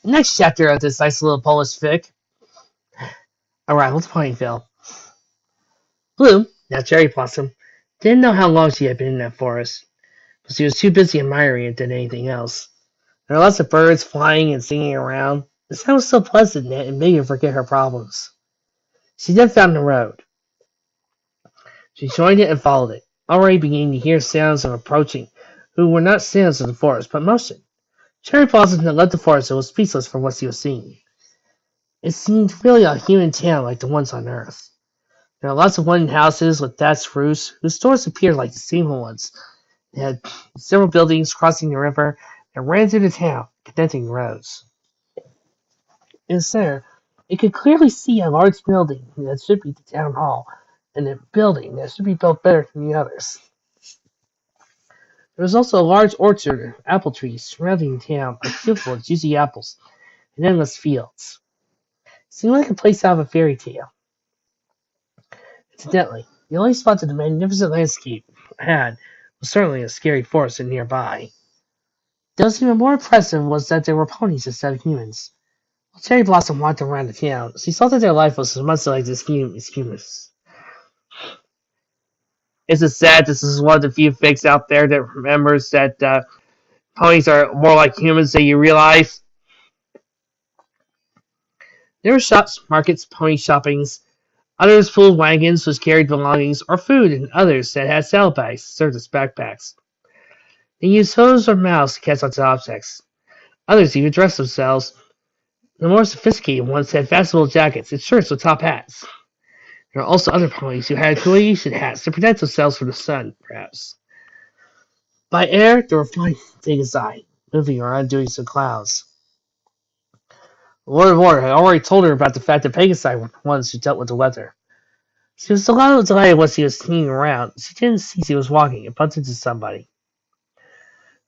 Next chapter of this nice little Polish fic. Arrival to Ponyville. Blue, now Cherry Blossom, didn't know how long she had been in that forest, but she was too busy admiring it than anything else. There were lots of birds flying and singing around. The sound was so pleasant that it made her forget her problems. She then found the road. She joined it and followed it, already beginning to hear sounds of approaching, who were not sounds of the forest, but motion. Cherry Blossom had left the forest and was speechless for what she was seeing. It seemed really a human town like the ones on Earth. There are lots of wooden houses with thatched roofs, whose doors appeared like the same ones. They had several buildings crossing the river and ran through the town, connecting roads. In the center, it could clearly see a large building that should be the town hall, and a building that should be built better than the others. There was also a large orchard of apple trees surrounding the town, a field full of juicy apples and endless fields. It seemed like a place out of a fairy tale. Incidentally, the only spot that the magnificent landscape had was certainly a scary forest nearby. What was even more impressive was that there were ponies instead of humans. While Cherry Blossom walked around the town, she saw that their life was as much like this humans. It's just sad this is one of the few fakes out there that remembers that ponies are more like humans than you realize. There were shops, markets, pony shoppings, others full of wagons which carried belongings or food, and others that had saddlebags served as backpacks. They used hose or mouths to catch onto objects. Others even dressed themselves. The more sophisticated ones had fashionable jackets and shirts with top hats. There were also other ponies who had coalition hats to protect themselves from the sun, perhaps. By air, they were flying aside, moving or undoing some clouds. Lord Warner had already told her about the fact that Pegasi were the ones who dealt with the weather. She was a little delighted when she was sneaking around. She didn't see she was walking and bumped into somebody.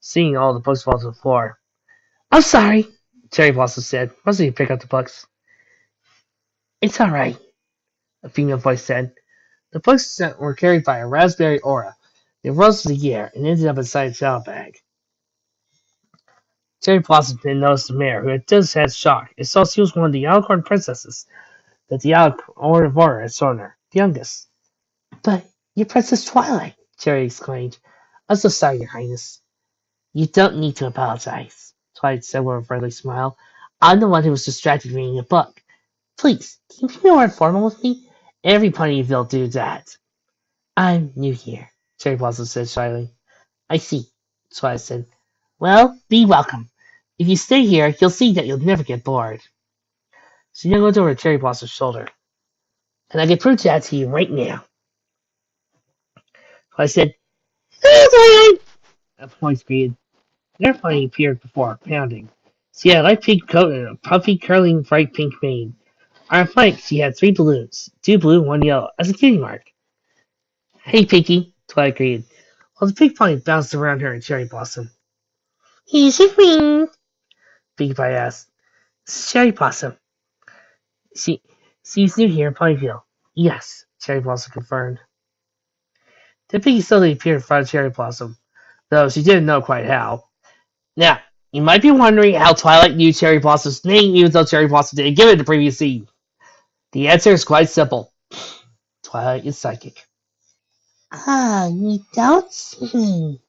Seeing all the books fall to the floor. "I'm sorry," Cherry Blossom said, rushing to pick up the books. "It's all right," a female voice said. The books were carried by a raspberry aura. They rose through the air and ended up inside a saddlebag. Cherry Blossom didn't notice the mayor, who had just had shock, and saw she was one of the Alicorn princesses that the Alicorn of Water had shown her, the youngest. "But you're Princess Twilight," Cherry exclaimed. "I'm so sorry, Your Highness." "You don't need to apologize," Twilight said with a friendly smile. "I'm the one who was distracted reading a book. Please, can you be more informal with me? Every Ponyville do that." "I'm new here," Cherry Blossom said shyly. "I see," Twilight said. "Well, be welcome. If you stay here, you'll see that you'll never get bored." She then looked over Cherry Blossom's shoulder. "And I can prove that to you right now." Twilight said, "Hey, Twilight!" A point screamed. Another pony appeared before, pounding. She had a light pink coat and a puffy, curling, bright pink mane. On her flank, she had 3 balloons, 2 blue, 1 yellow, as a cutie mark. "Hey, Pinky," Twilight greeted, while the pink pony bounced around her and Cherry Blossom. "Here's your queen," Pinkie Pie asked. "This is Cherry Blossom. She, she's new here in Ponyville." "Yes," Cherry Blossom confirmed. Then Pinky suddenly appeared in front of Cherry Blossom, though she didn't know quite how. Now, you might be wondering how Twilight knew Cherry Blossom's name even though Cherry Blossom didn't give it in the previous scene. The answer is quite simple. Twilight is psychic. "Ah, you don't see,"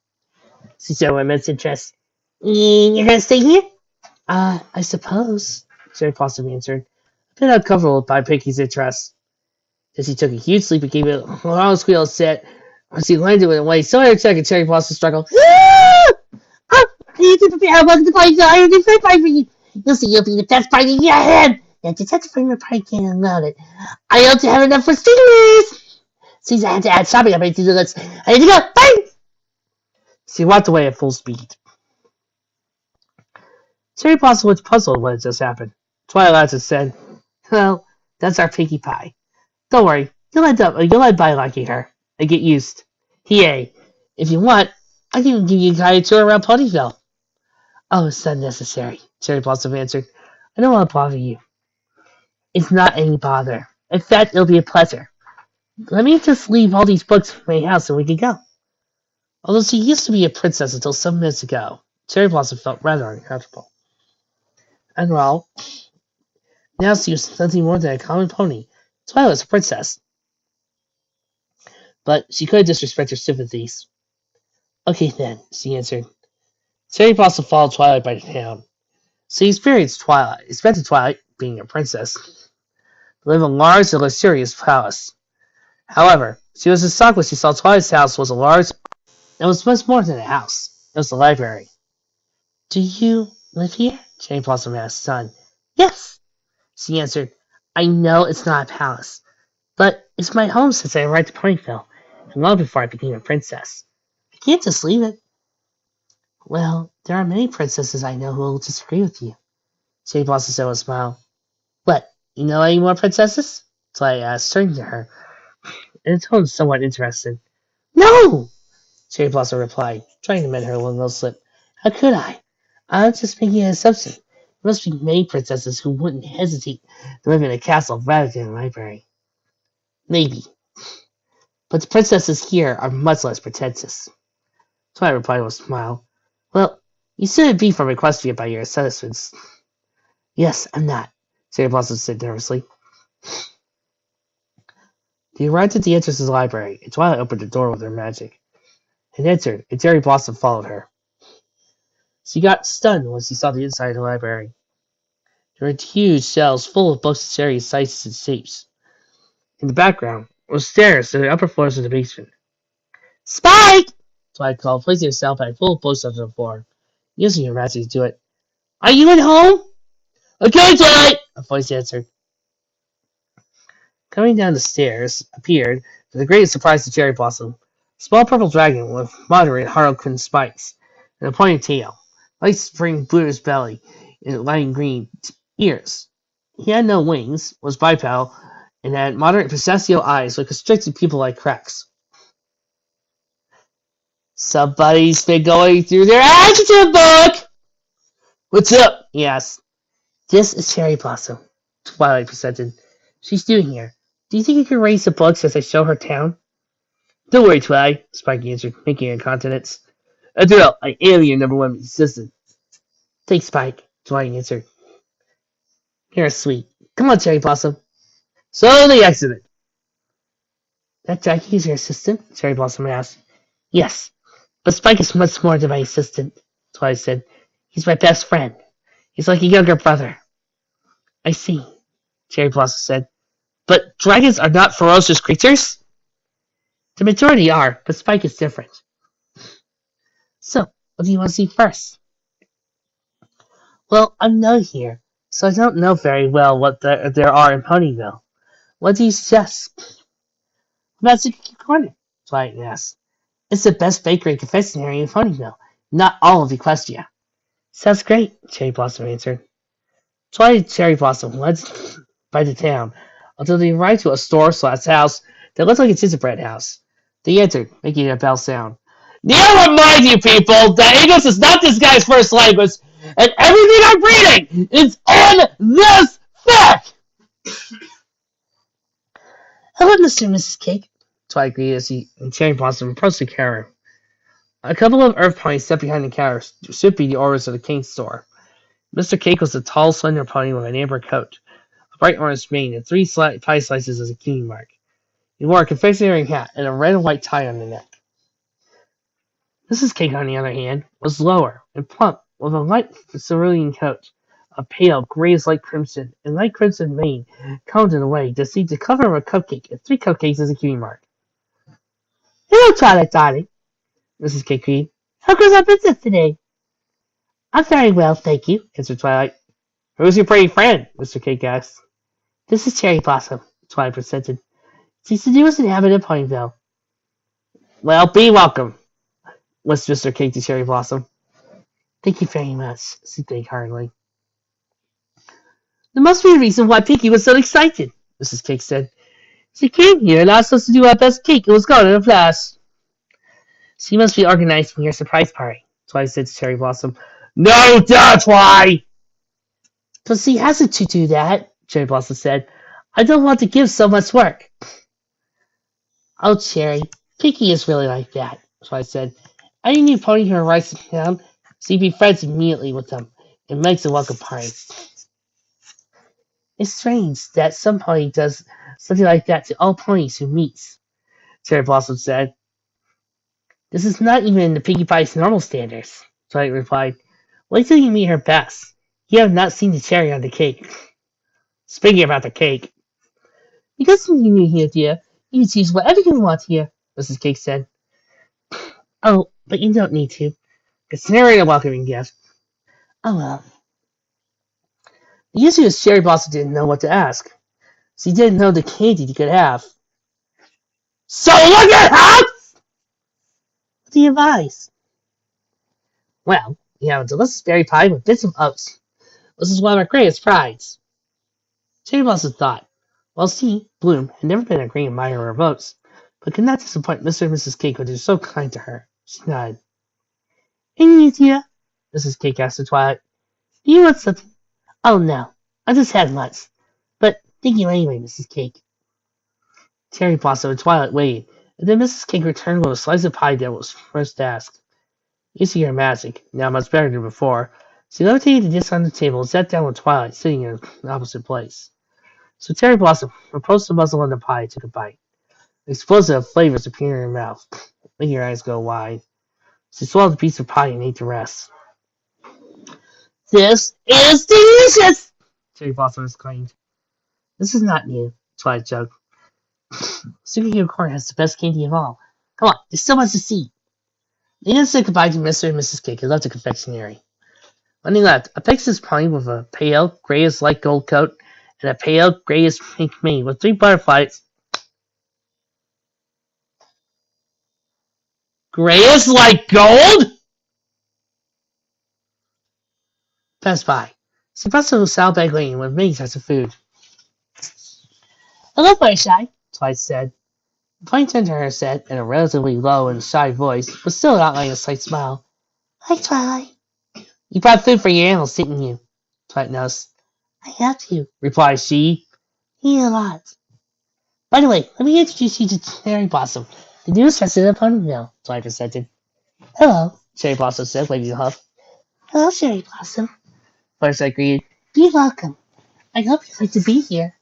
she said with immense interest. "You're gonna stay here?" I suppose," Cherry Blossom answered, a bit uncomfortable by Pinky's interest. Then she took a huge leap and gave it a long squeal set as she landed with a way so energetic and Cherry Blossom struggled. "Ah! Ah! I need to prepare. Welcome to Ponyville. I have a different fight for you. You'll see you'll be the best fight in your head. Now just have to find my party can and load it. I hope to have enough for stingers. Since I had to add shopping up to the list, I need to go. Bye!" She walked away at full speed. Cherry Blossom was puzzled when it just happened. Twilight just said, "Well, that's our Pinkie Pie. Don't worry, you'll end by liking her and get used. Yay! If you want, I can give you a guided tour around Ponyville." "Oh, it's not necessary," Cherry Blossom answered. "I don't want to bother you." "It's not any bother. In fact, it'll be a pleasure. Let me just leave all these books in my house and we can go." Although she used to be a princess until some minutes ago, Cherry Blossom felt rather uncomfortable. After all, now she was nothing more than a common pony. Twilight was a princess, but she couldn't disrespect her sympathies. Okay then, she answered. Cherry Blossom followed Twilight by the town. She expected Twilight, being a princess, to live in a large and luxurious palace. However, she was shocked when she saw Twilight's house was a large. It was much more than a house. It was a library. Do you live here? Cherry Blossom asked son. Yes, she answered. I know it's not a palace, but it's my home since I arrived at Ponyville, and long before I became a princess. I can't just leave it. Well, there are many princesses I know who will disagree with you. Cherry Blossom said with a smile. What, you know any more princesses? Twilight asked, turning to her, in a tone somewhat interested. No! Cherry Blossom replied, trying to mend her little slip. How could I? I was just making an assumption. There must be many princesses who wouldn't hesitate to live in a castle rather than a library. Maybe. But the princesses here are much less pretentious. Twilight replied with a smile. Well, you shouldn't be from Equestria by your assessments. Yes, I'm not, Cherry Blossom said nervously. They arrived at the entrance of the library, and Twilight opened the door with her magic. And entered, and Cherry Blossom followed her. She got stunned when she saw the inside of the library. There were huge shelves full of books of various sizes and shapes. In the background were stairs to the upper floors of the basement. Spike! Twilight called, placing herself at a full books on the floor, using her magic to do it. Are you at home? Okay, Twilight! A voice answered. Coming down the stairs appeared, to the great surprise of Cherry Blossom, a small purple dragon with moderate harlequin spikes and a pointed tail, light spring bluish belly, and light green ears. He had no wings, was bipedal, and had moderate pistachio eyes with constricted pupil-like cracks. Somebody's been going through their adjective book! What's up? He asked. This is Cherry Blossom, Twilight presented. She's new here. Do you think you can raise the books as I show her town? Don't worry, Twilight, Spike answered, making a countenance. After all, I am your number one assistant. Thanks, Spike, Twilight answered. You're sweet. Come on, Cherry Blossom. So the accident. That Jackie is your assistant? Cherry Blossom asked. Yes, but Spike is much more than my assistant, Twilight said. He's my best friend. He's like a younger brother. I see, Cherry Blossom said. But dragons are not ferocious creatures? The majority are, but Spike is different. So, what do you want to see first? Well, I'm new here, so I don't know very well what there are in Ponyville. What do you suggest? Magic Corner, Twilight asked. It's the best bakery and confectionery in Ponyville, not all of Equestria. Sounds great, Cherry Blossom answered. Twilight and Cherry Blossom led by the town until they arrived to a store/house that looked like a gingerbread house. They entered, making a bell sound. Need to remind you people that English is not this guy's first language, and everything I'm reading is on this fact! Hello, Mr. and Mrs. Cake, Twilight greeted as he and Cherry Blossom approached the counter. A couple of earth ponies stepped behind the counter, sipping the orders of the King store. Mr. Cake was a tall, slender pony with an amber coat, a bright orange mane, and three pie slices as a cutie mark. He wore a confectionery hat and a red and white tie on the neck. Mrs. Cake, on the other hand, was lower and plump, with a light cerulean coat, a pale grayish-light crimson, and light crimson mane combed in a way that seemed to cover a cupcake and three cupcakes as a cutie mark. Hello, Twilight, darling, Mrs. Cake greeted. How goes our business today? I'm very well, thank you, answered Twilight. Who's your pretty friend? Mr. Cake asked. This is Cherry Blossom, Twilight presented. She's the newest inhabitant of Ponyville. Well, be welcome, whispered Mr. Cake to Cherry Blossom. Thank you very much, she thanked heartily. There must be a reason why Pinkie was so excited, Mrs. Cake said. She came here and asked us to do our best cake and was gone in a flash. She must be organizing your surprise party, Twilight said to Cherry Blossom. No, that's why! But she hasn't to do that, Cherry Blossom said. I don't want to give so much work. Oh, Cherry, Pinkie is really like that, Twilight said. Any new pony who arrives in town, she'd be friends immediately with them and makes a welcome party. It's strange that some pony does something like that to all ponies who meets, Cherry Blossom said. This is not even in the Pinkie Pie's normal standards, Twilight replied. Wait till you meet her best. You have not seen the cherry on the cake. Speaking about the cake. Because of your new idea, you can choose whatever you want here, Mrs. Cake said. Oh, but you don't need to. Consider a welcoming gift. Oh well. The issue is Cherry Blossom didn't know what to ask. She didn't know the candy he could have. So look at house! What do you advise? Well, we have a delicious berry pie with bits of oats. This is one of our greatest prides. Cherry Blossom thought. Well, she, Bloom, had never been a great admirer of oats, but could not disappoint Mr. and Mrs. Cake when they were so kind to her. She nodded. Any idea? Mrs. Cake asked the Twilight. Do you want something? Oh, no. I just had lunch. But thank you anyway, Mrs. Cake. Cherry Blossom and Twilight waited, and then Mrs. Cake returned with a slice of pie that was first asked. Using her magic, now much better than before, she levitated the dish on the table and sat down with Twilight sitting in the opposite place. So Cherry Blossom approached the muzzle of the pie and took a bite. An explosion of flavors appeared in her mouth, making her eyes go wide. She swallowed the piece of pie and ate the rest. This is delicious! Cherry Blossom exclaimed. This is not new, Twilight joked. Superhero Corner has the best candy of all. Come on, there's so much to see. They then said goodbye to Mr. and Mrs. Cake and left the confectionery. When they left, a Pegasus pony with a pale, grayish light gold coat and a pale, grayish pink mane with 3 butterflies. Grayish like gold? Passed by. She passed through Saddlebag Lane with many types of food. Hello, Fluttershy, Twilight said. The pony turned to her and said, in a relatively low and shy voice, but still outlining a slight smile, Hi, Twilight. You brought food for your animals, didn't you? Twilight noticed. I have to, replied she. Eat a lot. By the way, let me introduce you to Cherry Blossom, the newest resident of Ponyville, Twilight presented. Hello, Cherry Blossom said, waving a huff. Hello, Cherry Blossom. Fluttershy greeted. Be welcome. I hope you like to be here.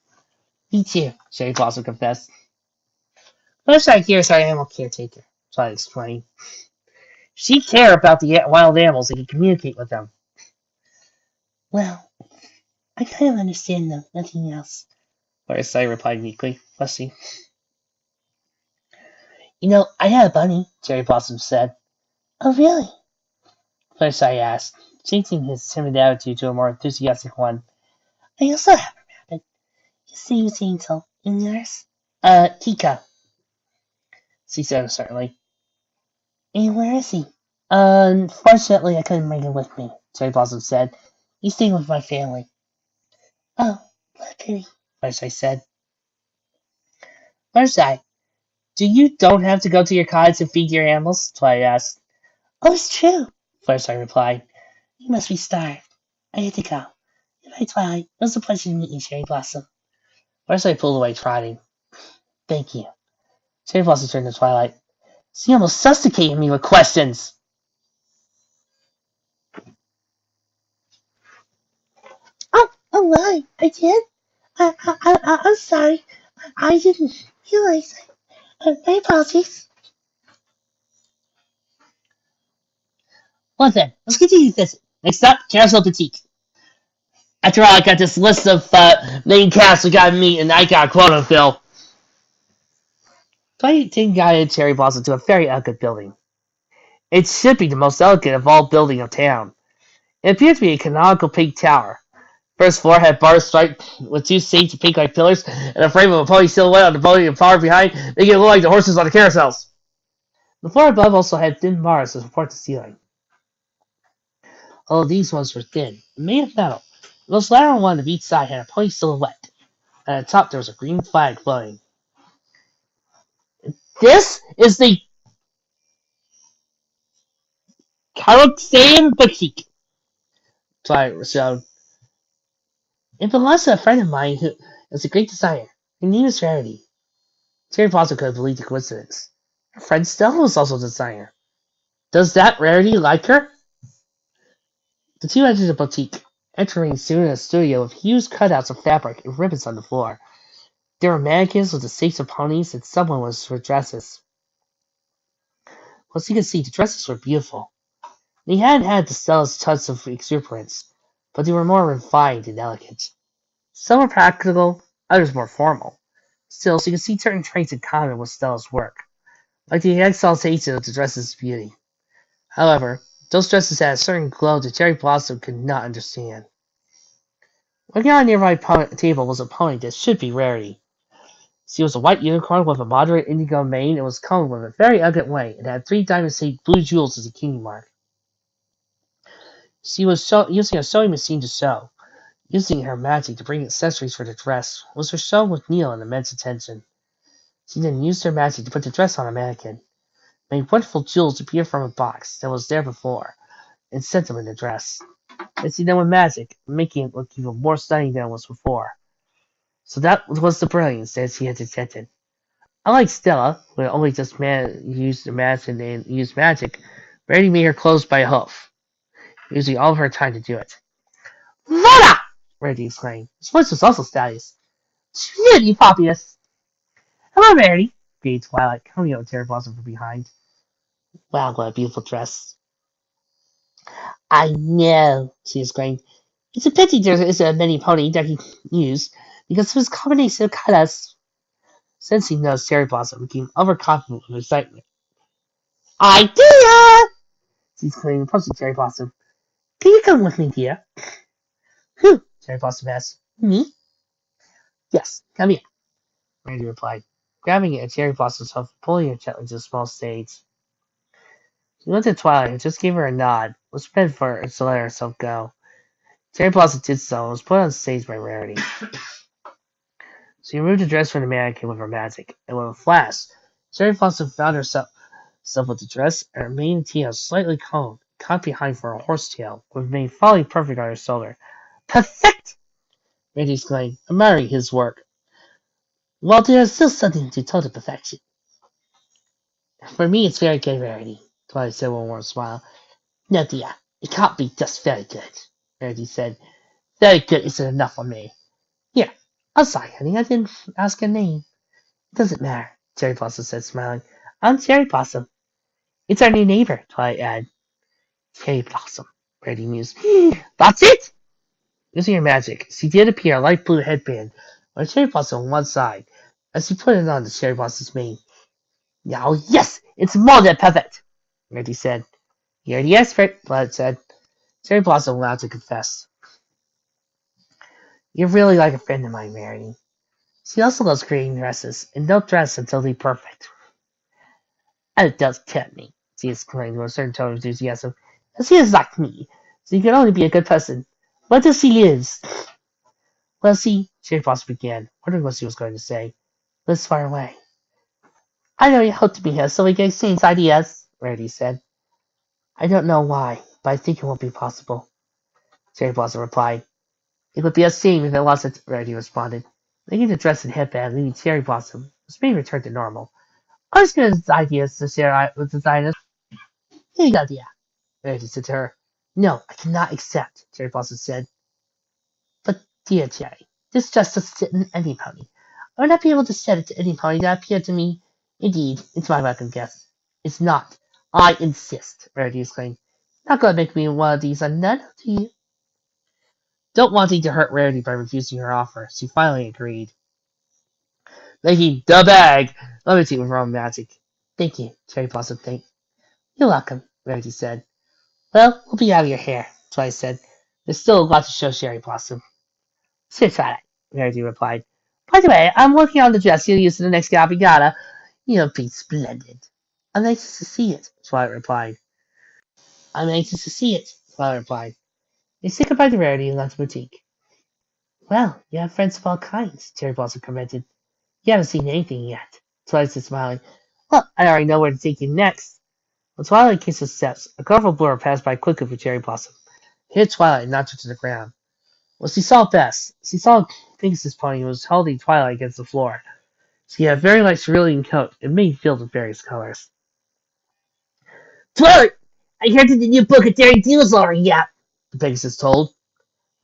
Me too, Cherry Blossom confessed. Fluttershy here is our animal caretaker, Twilight explained. She cares about the wild animals and can communicate with them. Well, I kind of understand them, nothing else. Fluttershy replied meekly, fussy. You know, I had a bunny, Cherry Blossom said. Oh, really? Fluttershy asked, changing his timid attitude to a more enthusiastic one. I also have a rabbit. His name is Angel. And yours? Kika, she said uncertainly. And where is he? Unfortunately, I couldn't bring him with me, Cherry Blossom said. He's staying with my family. Oh, what a pity, Fluttershy said. Fluttershy, you don't have to go to your cottage and feed your animals? Twilight asked. Oh, it's true, Fluttershy replied. You must be starved. I had to go. Goodbye, Twilight. It was a pleasure to meet you, Cherry Blossom. Fluttershy pulled away, trotting. Thank you. Cherry Blossom turned to Twilight. She almost suffocated me with questions. Oh, right. I did? I'm sorry. I didn't realize it. My apologies. Well then, let's continue this. Next up, Carousel Boutique. After all, I got this list of main cast we gotta meet, and I got a quote to fill. Twilight guided Cherry Blossom to a very elegant building. It should be the most elegant of all buildings of town. It appeared to be a canonical pink tower. First floor had bars striped with 2 seats of pink-like pillars and a frame of a pony silhouette on the body and far behind, making it look like the horses on the carousels. The floor above also had thin bars to support the ceiling. Although these ones were thin and made of metal, the most lateral one of each side had a pony silhouette, and at the top there was a green flag floating. This is the Carousel Boutique, Twilight showed. It belongs to a friend of mine who is a great designer. Her name is Rarity. Cherry Blossom couldn't believe the coincidence. Her friend Stella was also a designer. Does that Rarity like her? The two entered the boutique. Entering soon in a studio with huge cutouts of fabric and ribbons on the floor. There were mannequins with the shapes of ponies, and someone was for dresses. Once you could see, the dresses were beautiful. They hadn't had the subtlest touch of exuberance, but they were more refined and elegant. Some were practical, others more formal. Still, she could see certain traits in common with Stella's work, like the exaltation of the dress's beauty. However, those dresses had a certain glow that Cherry Blossom could not understand. Looking on a nearby table was a pony that should be Rarity. She was a white unicorn with a moderate indigo mane and was combed with a very elegant way and had 3 diamond-shaped blue jewels as a key mark. She was using a sewing machine to sew. Using her magic to bring accessories for the dress was her show with Neil and immense attention. She then used her magic to put the dress on a mannequin, made wonderful jewels appear from a box that was there before, and set them in the dress. And she done with magic, making it look even more stunning than it was before. So that was the brilliance that she had detected. Unlike Stella, who had only just used the magic and used magic, Rarity made her clothes by a hoof, using all of her time to do it. Voila! Rarity exclaimed. His voice was also stylish. It's really fabulous. Hello, Rarity, greeted Twilight, coming out with Cherry Blossom from behind. Wow, what a beautiful dress. I know, she exclaimed. It's a pity there isn't a mini pony that he can use, because of his combination of colors. Sensing those, Cherry Blossom became overconfident with excitement. Idea! She exclaimed, approaching Cherry Blossom. Can you come with me, dear? Who? Cherry Blossom asked. Me? Yes, come here, Randy replied, grabbing at Cherry Blossom's hoof and pulling her gently to the small stage. She looked at Twilight and just gave her a nod, was prepared for her to let herself go. Cherry Blossom did so and was put on stage by Rarity. She removed the dress from the mannequin with her magic, and with a flash, Cherry Blossom found herself with the dress and her mane and tail slightly combed, caught behind for a horsetail, with mane falling perfect on her shoulder. Perfect! Randy exclaimed, admiring his work. While there is still something to total perfection. For me, it's very good, Rarity, Twilight said with a warm smile. No, dear, it can't be just very good, Rarity said. Very good isn't enough for me. Here, I'm sorry, honey, I didn't ask your name. It doesn't matter, Cherry Blossom said, smiling. I'm Cherry Blossom. It's our new neighbor, Twilight added. Cherry Blossom, Rarity mused. That's it! Using her magic, she did appear a light blue headband on Cherry Blossom on one side, as she put it on the Cherry Blossom's mane. Now, yes, it's more than perfect, Rarity said. You're the expert, Twilight said. Cherry Blossom allowed to confess. You're really like a friend of mine, Rarity. She also loves creating dresses, and don't dress until they're perfect. Oh, don't tempt me, she exclaimed with a certain tone of enthusiasm. She is like me, so you can only be a good person. What does she use? Well, see, Cherry Blossom began, wondering what she was going to say. Lives far away. I know you hope to be here so we can exchange ideas, Rarity said. I don't know why, but I think it won't be possible, Cherry Blossom replied. It would be a shame if it wasn't, Rarity responded. Making the dress and headband, leaving Cherry Blossom, was being returned to normal. I was going to ideas to share with designers. Here you go, dear, Rarity said to her. No, I cannot accept, Cherry Blossom said. But, dear Cherry, this dress doesn't sit in any pony. I would not be able to set it to any pony that appeared to me. Indeed, it's my welcome guess. It's not. I insist, Rarity exclaimed. Not going to make me one of these unknown, do you? Don't wanting to hurt Rarity by refusing her offer, she finally agreed. Making the bag! Levitating with her own magic. Thank you, Cherry Blossom thanked. You're welcome, Rarity said. Well, we'll be out of your hair, Twilight said. There's still a lot to show Cherry Blossom. Sit tight, Rarity replied. By the way, I'm working on the dress you'll use in the next Gabigata. You'll be splendid. I'm anxious to see it, Twilight replied. I'm anxious to see it, Twilight replied. They said goodbye to Rarity and left the boutique. Well, you have friends of all kinds, Cherry Blossom commented. You haven't seen anything yet, Twilight said, smiling. Well, I already know where to take you next. When Twilight kissed his steps, a colorful blur passed by quickly for Cherry Blossom. It hit Twilight and knocked her to the ground. Well, she saw best. She saw Pegasus Pony who was holding Twilight against the floor. She had a very light cerulean coat and mane filled with various colors. Twilight! I heard that the new book of Daring Deals already out, the Pegasus told.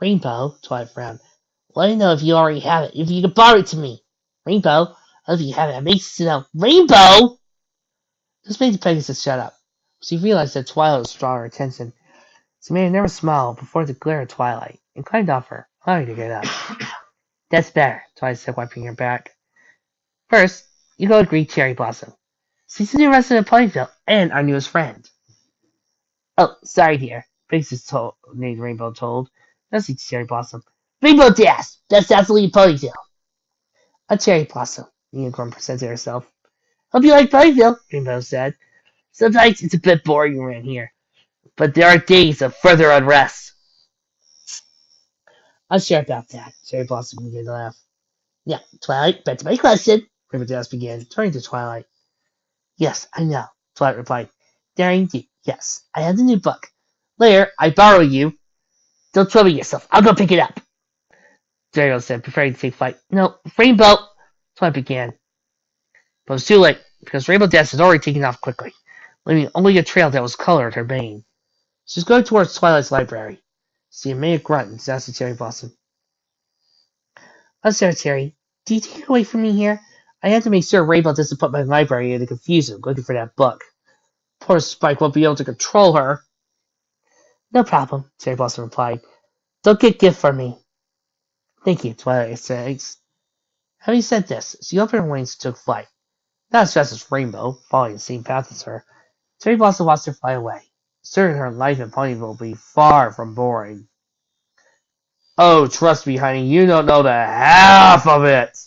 Rainbow, Twilight frowned. Let me know if you already have it. If you can borrow it to me. Rainbow, if you have it, it makes it know. Rainbow! This made Pegasus shut up. She realized that Twilight was drawing her attention. She made a nervous smile before the glare of Twilight, and climbed off her, allowing her to get up. That's better, Twilight said, wiping her back. First, you go greet Cherry Blossom. She's the new resident of Ponyville, and our newest friend. Oh, sorry, dear, named Rainbow told. That's Cherry Blossom. Rainbow Dash! That's absolutely Ponyville! A Cherry Blossom, the unicorn presented herself. Hope you like Ponyville, Rainbow said. Sometimes it's a bit boring around here, but there are days of further unrest. I'm sure about that, Cherry Blossom began to laugh. Yeah, Twilight, back to my question, Rainbow Dash began, turning to Twilight. Yes, I know, Twilight replied. Daring deep, yes, I have the new book. Later, I borrow you. Don't trouble yourself, I'll go pick it up. Dario said, preparing to take flight. No, Rainbow, Twilight began. But it was too late, because Rainbow Dash had already taken off quickly, leaving only a trail that was colored her mane. She was going towards Twilight's library. She made a grunt and asked the Cherry Blossom. I'm sorry, Cherry. Do you take it away from me here? I had to make sure Rainbow doesn't put my library into confusion looking for that book. Poor Spike won't be able to control her. No problem, Cherry Blossom replied. Don't get gift from me. Thank you, Twilight said. Having said this, she opened her wings and took flight. Not as fast as Rainbow, following the same path as her. Cherry Blossom watched her fly away, certain her life in Ponyville will be far from boring. Oh, trust me, honey, you don't know the half of it.